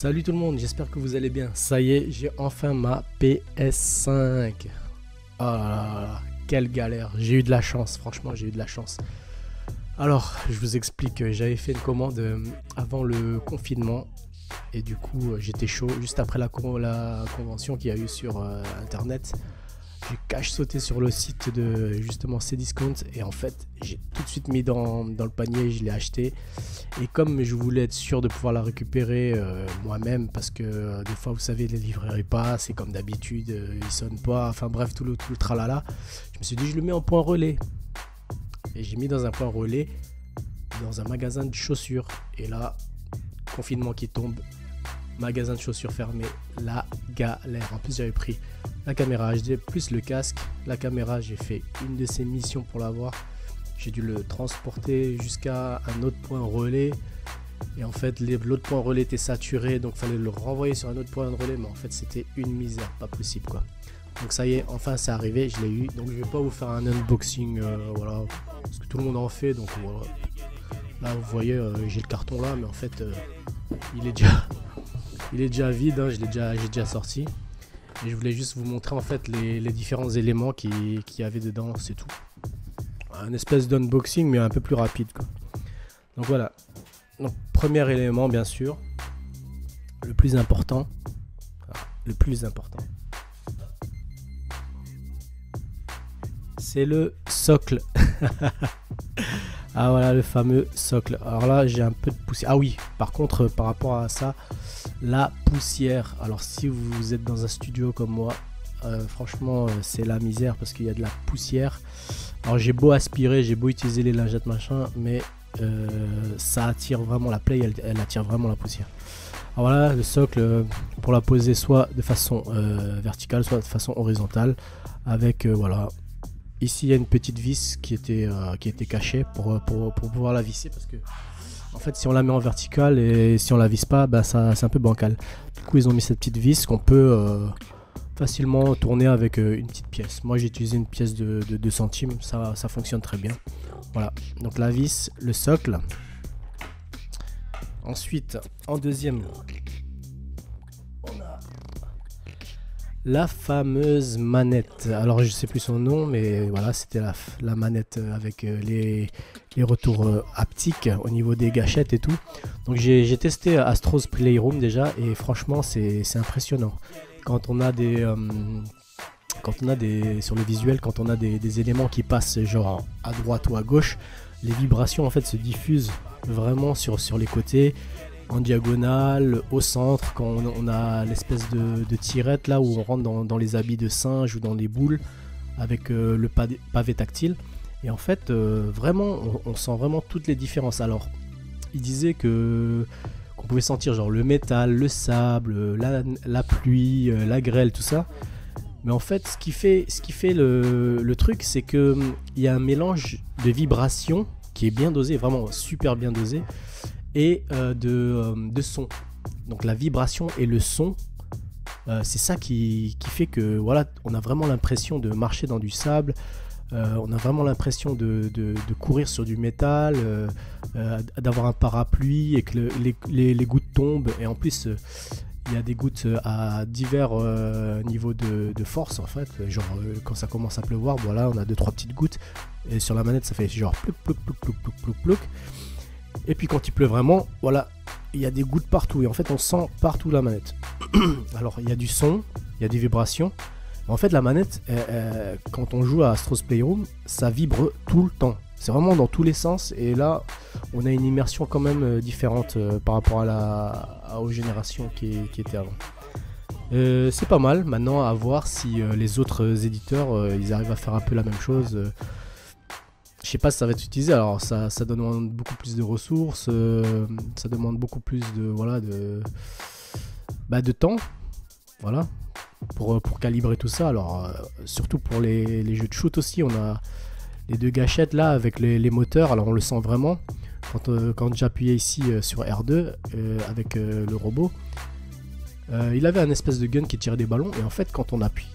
Salut tout le monde, j'espère que vous allez bien. Ça y est, j'ai enfin ma PS5. Oh là là là, quelle galère. J'ai eu de la chance, franchement, j'ai eu de la chance. Alors, je vous explique, j'avais fait une commande avant le confinement. Et du coup, j'étais chaud. Juste après la convention qu'il y a eu sur Internet, j'ai cash sauté sur le site de justement Cdiscount. Et en fait, j'ai tout de suite mis dans le panier, je l'ai acheté. Et comme je voulais être sûr de pouvoir la récupérer moi-même, parce que des fois, vous savez, les livreurs passent, c'est comme d'habitude, ils sonnent pas. Enfin bref, tout le tralala. Je me suis dit, je le mets en point relais. Et j'ai mis dans un point relais, dans un magasin de chaussures. Et là, confinement qui tombe, magasin de chaussures fermé, la galère. En plus, j'avais pris la caméra HD plus le casque. La caméra, j'ai fait une de ses missions pour l'avoir. J'ai dû le transporter jusqu'à un autre point relais. Et en fait, l'autre point relais était saturé, donc il fallait le renvoyer sur un autre point de relais. Mais en fait, c'était une misère, pas possible quoi. Donc ça y est, enfin c'est arrivé, je l'ai eu. Donc je vais pas vous faire un unboxing, voilà, parce que tout le monde en fait. Donc voilà. Là, vous voyez, j'ai le carton là, mais en fait, il est déjà vide. Hein, j'ai déjà sorti. Et je voulais juste vous montrer en fait les différents éléments qu'il y avait dedans, c'est tout. Un espèce d'unboxing, mais un peu plus rapide, quoi. Donc voilà. Donc premier élément, bien sûr, le plus important. Le plus important. C'est le socle. Ah voilà, le fameux socle. Alors là, j'ai un peu de poussière. Ah oui, par contre, par rapport à ça, la poussière. Alors si vous êtes dans un studio comme moi, franchement, c'est la misère parce qu'il y a de la poussière. Alors j'ai beau aspirer, j'ai beau utiliser les lingettes machin, mais ça attire vraiment la play, elle attire vraiment la poussière. Alors voilà, le socle, pour la poser soit de façon verticale, soit de façon horizontale, avec voilà. Ici il y a une petite vis qui était cachée pour pouvoir la visser, parce que en fait si on la met en verticale et si on la visse pas, bah, ça c'est un peu bancal. Du coup ils ont mis cette petite vis qu'on peut facilement tourner avec une petite pièce. Moi j'ai utilisé une pièce de 2 centimes, ça fonctionne très bien. Voilà, donc la vis, le socle. Ensuite, en deuxième, on a la fameuse manette. Alors je sais plus son nom, mais voilà, c'était la manette avec les retours haptiques au niveau des gâchettes et tout. Donc j'ai testé Astro's Playroom déjà, et franchement c'est impressionnant. Quand on a sur le visuel, quand on a des éléments qui passent genre à droite ou à gauche, les vibrations en fait se diffusent vraiment sur les côtés, en diagonale, au centre, quand on a l'espèce de tirette là où on rentre dans les habits de singe ou dans les boules avec le pavé tactile. Et en fait vraiment on sent vraiment toutes les différences. Alors il disait qu'on pouvait sentir genre le métal, le sable, la pluie, la grêle, tout ça. Mais en fait ce qui fait le truc, c'est que il y a un mélange de vibrations qui est bien dosé, vraiment super bien dosé, et de son. Donc la vibration et le son, c'est ça qui fait que voilà, on a vraiment l'impression de marcher dans du sable, on a vraiment l'impression de courir sur du métal, d'avoir un parapluie et que les gouttes tombent. Et en plus il y a des gouttes à divers niveaux de force en fait. Genre quand ça commence à pleuvoir, voilà, on a 2-3 petites gouttes. Et sur la manette ça fait genre plouc plouc plouc plouc plouc plouc plouc. Et puis quand il pleut vraiment, voilà, il y a des gouttes partout. Et en fait on sent partout la manette. Alors il y a du son, il y a des vibrations. En fait la manette, quand on joue à Astro's Playroom, ça vibre tout le temps. C'est vraiment dans tous les sens. Et là on a une immersion quand même différente par rapport aux générations qui étaient avant. C'est pas mal. Maintenant à voir si les autres éditeurs ils arrivent à faire un peu la même chose. Je sais pas si ça va être utilisé. Alors ça demande beaucoup plus de ressources, ça demande beaucoup plus de temps, voilà, pour calibrer tout ça. Alors surtout pour les jeux de shoot aussi, on a les 2 gâchettes là avec les moteurs. Alors on le sent vraiment quand j'appuyais ici sur R2 avec le robot. Il avait un espèce de gun qui tirait des ballons, et en fait quand on appuie,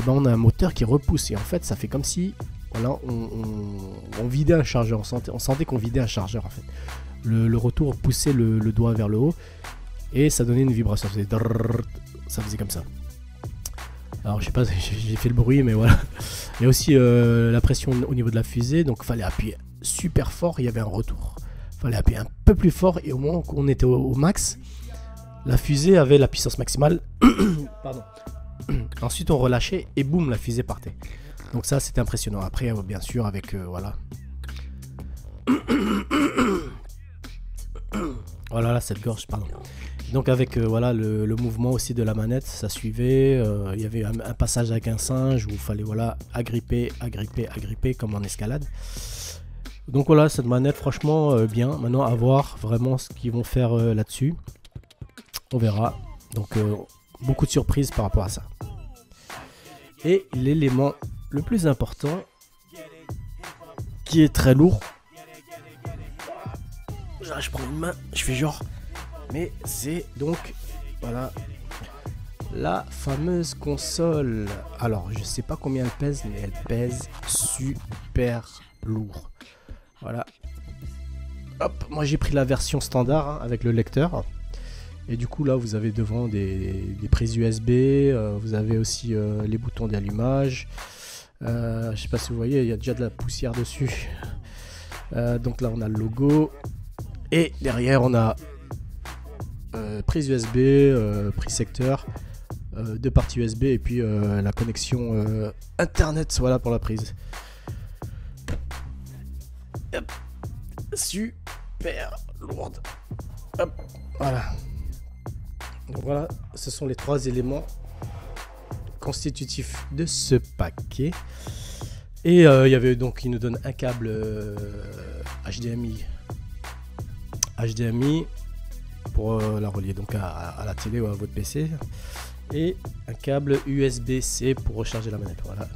on a un moteur qui repousse, et en fait ça fait comme si voilà, on vidait un chargeur. On sentait qu'on vidait un chargeur en fait. Le retour poussait le doigt vers le haut. Et ça donnait une vibration, ça faisait comme ça. Alors je sais pas, j'ai fait le bruit, mais voilà. Il y a aussi la pression au niveau de la fusée, donc il fallait appuyer super fort, il y avait un retour. Il fallait appuyer un peu plus fort, et au moment où on était au max, la fusée avait la puissance maximale. Pardon. Ensuite on relâchait, et boum, la fusée partait. Donc ça c'était impressionnant. Après bien sûr avec voilà. Voilà là, cette gorge, pardon. Donc avec voilà le mouvement aussi de la manette, ça suivait. Il y avait un passage avec un singe où il fallait voilà agripper comme en escalade. Donc voilà, cette manette franchement bien. Maintenant à voir vraiment ce qu'ils vont faire là-dessus. On verra. Donc beaucoup de surprises par rapport à ça. Et l'élément le plus important, qui est très lourd. Je prends une main, je fais genre. Mais c'est donc, voilà, la fameuse console. Alors, je sais pas combien elle pèse, mais elle pèse super lourd. Voilà. Hop, moi j'ai pris la version standard hein, avec le lecteur. Et du coup, là, vous avez devant des prises USB. Vous avez aussi les boutons d'allumage. Je sais pas si vous voyez, il y a déjà de la poussière dessus. Donc là, on a le logo. Et derrière, on a prise USB, prise secteur, deux parties USB et puis la connexion internet, voilà pour la prise. Hop. Super lourde. Hop. Voilà. Donc voilà, ce sont les trois éléments constitutifs de ce paquet. Et il y avait donc, il nous donne un câble HDMI pour la relier donc à la télé ou à votre PC, et un câble USB-C pour recharger la manette. Voilà,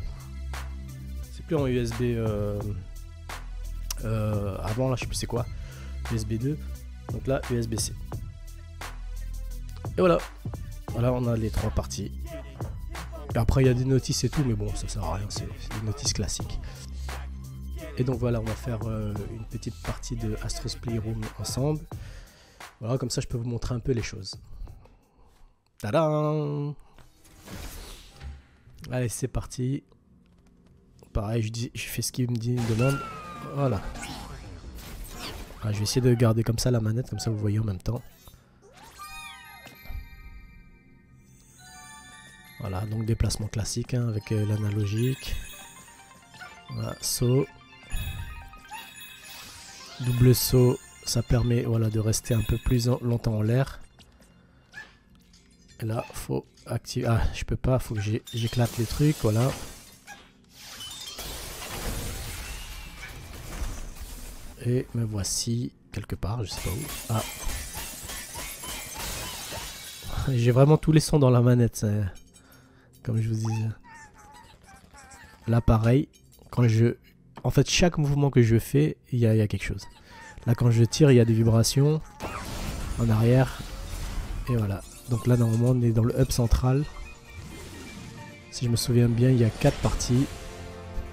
c'est plus en USB avant là, je sais plus c'est quoi, USB 2, donc là USB-C. Et voilà, on a les trois parties. Et après il y a des notices et tout, mais bon ça sert à rien, c'est des notices classiques. Et donc voilà, on va faire une petite partie de Astro's Playroom ensemble. Voilà, comme ça je peux vous montrer un peu les choses. Tadam! Allez, c'est parti. Pareil, je fais ce qu'il me demande. Voilà. Ah, je vais essayer de garder comme ça la manette, comme ça vous voyez en même temps. Voilà, donc déplacement classique hein, avec l'analogique. Voilà, saut. Double saut, ça permet voilà, de rester un peu plus longtemps en l'air. Et là, faut activer. Ah, je peux pas, faut que j'éclate les trucs, voilà. Et me voici quelque part, je sais pas où. Ah. J'ai vraiment tous les sons dans la manette, comme je vous disais. Là, pareil, quand je... En fait, chaque mouvement que je fais, il y a quelque chose. Là, quand je tire, il y a des vibrations en arrière. Et voilà. Donc là, normalement, on est dans le hub central. Si je me souviens bien, il y a 4 parties.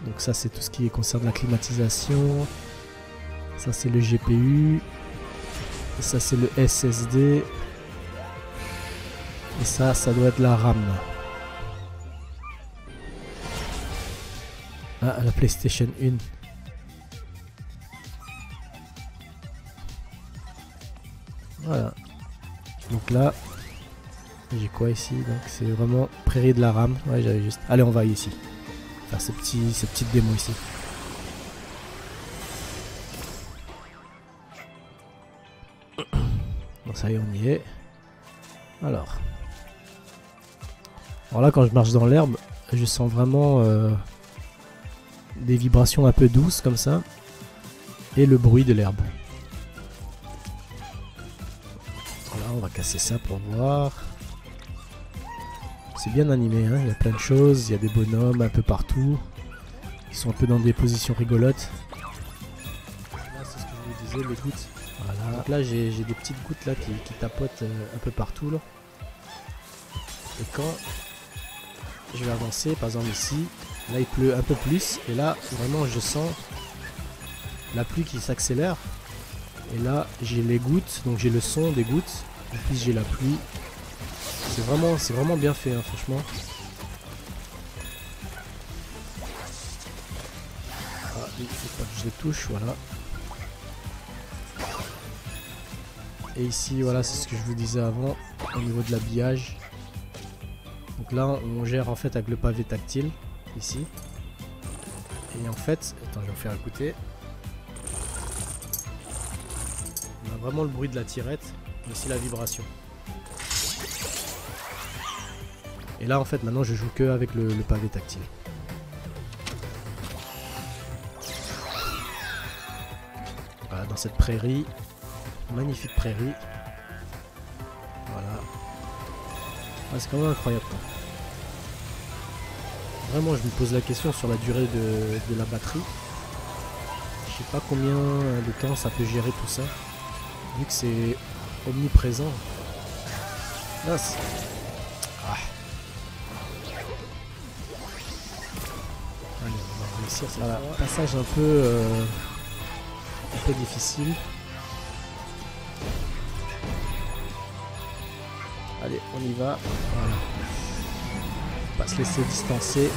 Donc ça, c'est tout ce qui concerne la climatisation. Ça, c'est le GPU. Et ça, c'est le SSD. Et ça doit être la RAM. Ah, la PlayStation 1. Voilà. Donc là, j'ai quoi ici? Donc c'est vraiment prairie de la RAM. Ouais, j'avais juste. Allez, on va ici. Faire cette petite démo ici. Bon, ça y est, on y est. Alors là, quand je marche dans l'herbe, je sens vraiment des vibrations un peu douces comme ça. Et le bruit de l'herbe. Voilà, on va casser ça pour voir. C'est bien animé, hein, il y a plein de choses. Il y a des bonhommes un peu partout. Ils sont un peu dans des positions rigolotes. Là, c'est ce que je vous disais, les gouttes. Voilà. Donc là, j'ai des petites gouttes là qui tapotent un peu partout. Là. Et quand je vais avancer, par exemple ici, là il pleut un peu plus. Et là, vraiment, je sens la pluie qui s'accélère. Et là, j'ai les gouttes, donc j'ai le son des gouttes. En plus j'ai la pluie. C'est vraiment bien fait, hein, franchement. Ah, il faut pas que je les touche, voilà. Et ici, voilà, c'est ce que je vous disais avant, au niveau de l'habillage. Donc là, on gère en fait avec le pavé tactile, ici. Et en fait, attends, je vais vous faire écouter. On a vraiment le bruit de la tirette, mais aussi la vibration. Et là, en fait, maintenant, je joue que avec le pavé tactile. Voilà, dans cette prairie, magnifique prairie. Voilà. Ah, c'est quand même incroyable, quoi. Vraiment, je me pose la question sur la durée de la batterie. Je sais pas combien de temps ça peut gérer tout ça, vu que c'est omniprésent. Ah, ah. Allez, on va réussir. Voilà, passage un peu difficile. Allez, on y va. Voilà. Pas se laisser distancer.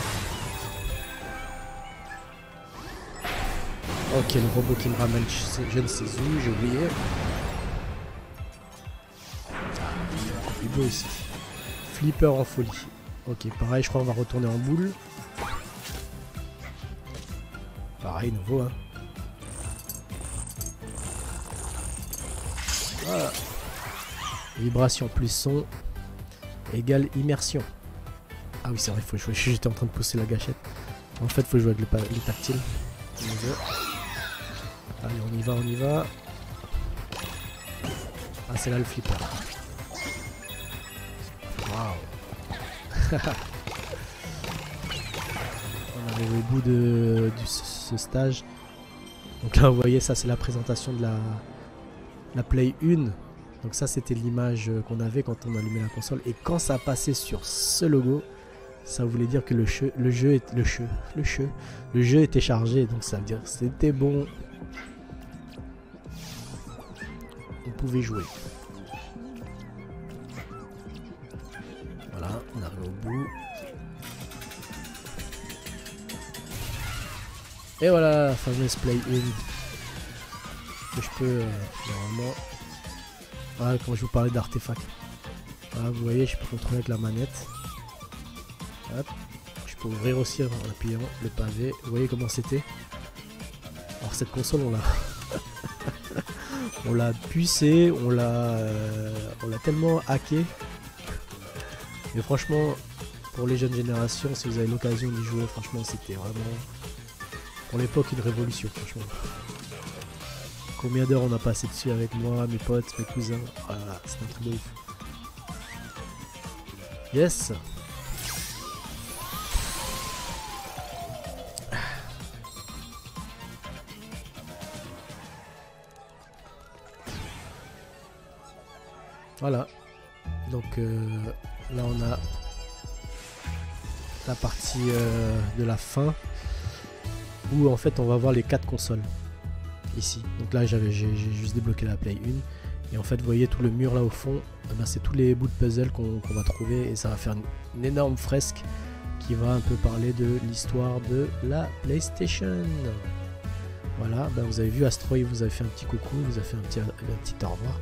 Ok, le robot qui me ramène, je ne sais où, j'ai oublié. Il est beau ici. Flipper en folie. Ok, pareil, je crois qu'on va retourner en boule. Pareil, nouveau, hein. Voilà. Vibration plus son égale immersion. Ah oui, c'est vrai, il faut jouer. J'étais en train de pousser la gâchette. En fait, il faut jouer avec le tactile. Allez, on y va, on y va. Ah, c'est là le flipper. Waouh. On arrive au bout de ce stage. Donc là, vous voyez, ça, c'est la présentation de la Play 1. Donc ça, c'était l'image qu'on avait quand on allumait la console. Et quand ça passait sur ce logo, ça voulait dire que le jeu était chargé. Donc ça veut dire que c'était bon. On pouvait jouer. Voilà, on arrive au bout. Et voilà, la fameuse Play 1. Que je peux, normalement... Voilà, quand je vous parlais d'artefacts. Voilà, vous voyez, je peux contrôler avec la manette. Hop. Je peux ouvrir aussi en appuyant le pavé. Vous voyez comment c'était. Alors cette console, on l'a... on l'a pucé, on l'a tellement hacké. Mais franchement, pour les jeunes générations, si vous avez l'occasion d'y jouer, franchement, c'était vraiment, pour l'époque, une révolution, franchement. Combien d'heures on a passé dessus avec moi, mes potes, mes cousins. Voilà, c'est un truc de ouf. Yes. Voilà. Donc là on a la partie de la fin où en fait on va voir les 4 consoles ici. Donc là j'ai juste débloqué la Play 1 et en fait vous voyez tout le mur là au fond, ben, c'est tous les bouts de puzzle qu'on va trouver et ça va faire une énorme fresque qui va un peu parler de l'histoire de la PlayStation. Voilà, ben, vous avez vu Astroy, vous avez fait un petit coucou, vous avez fait un petit au revoir.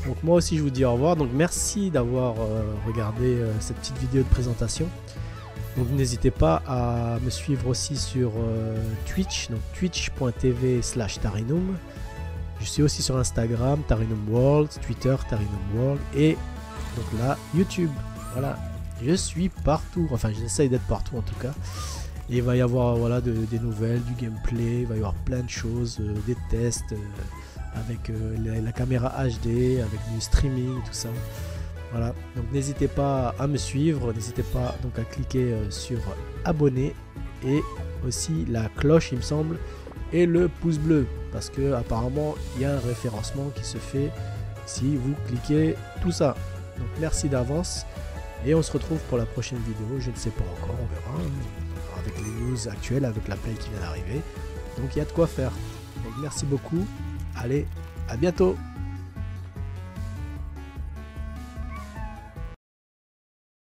Donc moi aussi je vous dis au revoir, donc merci d'avoir regardé cette petite vidéo de présentation. Donc n'hésitez pas à me suivre aussi sur Twitch, donc twitch.tv/Tarinum. Je suis aussi sur Instagram, Tarinum World, Twitter, Tarinum World et donc là YouTube. Voilà, je suis partout, enfin j'essaye d'être partout en tout cas. Et il va y avoir voilà, des nouvelles, du gameplay, il va y avoir plein de choses, des tests avec la caméra HD, avec du streaming, tout ça. Voilà, donc n'hésitez pas à me suivre, n'hésitez pas donc à cliquer sur abonner et aussi la cloche il me semble et le pouce bleu parce que apparemment il y a un référencement qui se fait si vous cliquez tout ça. Donc merci d'avance et on se retrouve pour la prochaine vidéo, je ne sais pas encore, on verra avec les news actuelles, avec la Play qui vient d'arriver, donc il y a de quoi faire. Donc merci beaucoup, allez, à bientôt.